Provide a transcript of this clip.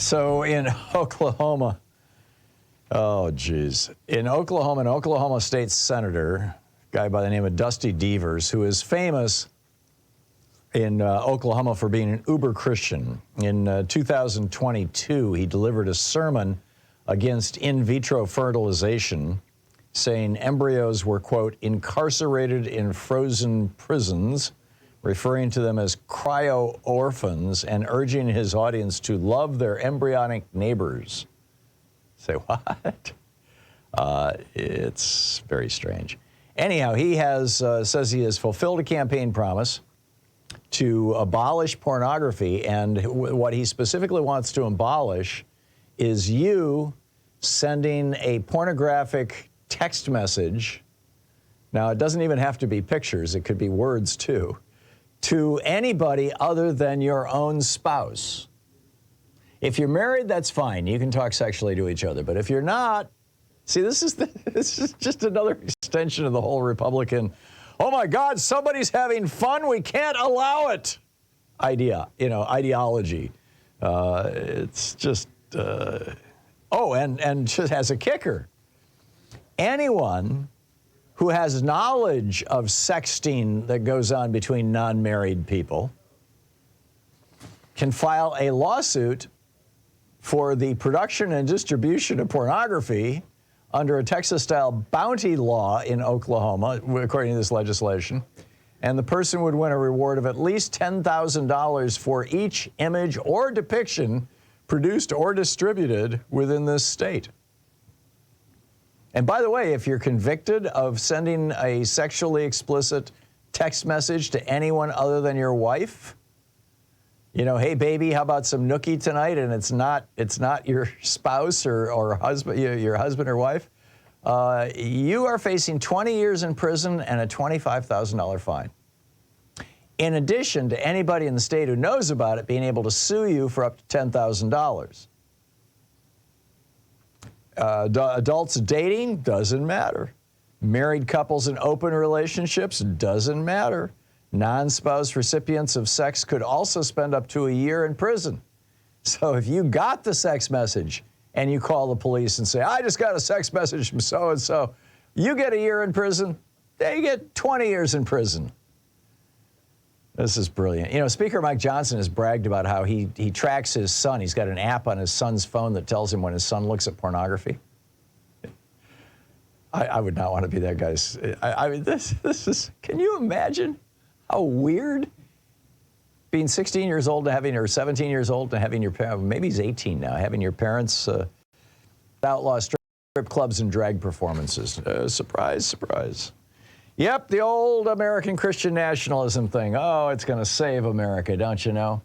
So in Oklahoma, oh geez, in Oklahoma, an Oklahoma State Senator, a guy by the name of Dusty Devers, who is famous in Oklahoma for being an uber Christian. In 2022, he delivered a sermon against in vitro fertilization, saying embryos were, quote, incarcerated in frozen prisons, referring to them as cryo-orphans, and urging his audience to love their embryonic neighbors. Say what? It's very strange. Anyhow, he has says he has fulfilled a campaign promise to abolish pornography, and what he specifically wants to abolish is you sending a pornographic text message. Now, it doesn't even have to be pictures, it could be words too, to anybody other than your own spouse. If you're married, that's fine. You can talk sexually to each other. But if you're not, see, this is just another extension of the whole Republican, oh my God, somebody's having fun, we can't allow it ideology. It's just, oh, and just as a kicker, anyone who has knowledge of sexting that goes on between non-married people can file a lawsuit for the production and distribution of pornography under a Texas-style bounty law in Oklahoma, according to this legislation. And the person would win a reward of at least $10,000 for each image or depiction produced or distributed within this state. And by the way, if you're convicted of sending a sexually explicit text message to anyone other than your wife, you know, hey baby, how about some nookie tonight? And it's not your spouse or husband, your husband or wife. You are facing 20 years in prison and a $25,000 fine. In addition to anybody in the state who knows about it being able to sue you for up to $10,000. Adults dating, doesn't matter. Married couples in open relationships, doesn't matter. Non-spouse recipients of sex could also spend up to a year in prison. So if you got the sex message and you call the police and say, I just got a sex message from so-and-so, you get a year in prison, they get 20 years in prison. This is brilliant. You know, Speaker Mike Johnson has bragged about how he tracks his son. He's got an app on his son's phone that tells him when his son looks at pornography. I would not want to be that guy's. I mean, this is, can you imagine how weird being 16 years old to having, or 17 years old to having your parents, maybe he's 18 now, having your parents outlaw strip clubs and drag performances. Surprise, surprise. Yep, the old American Christian nationalism thing. Oh, it's going to save America, don't you know?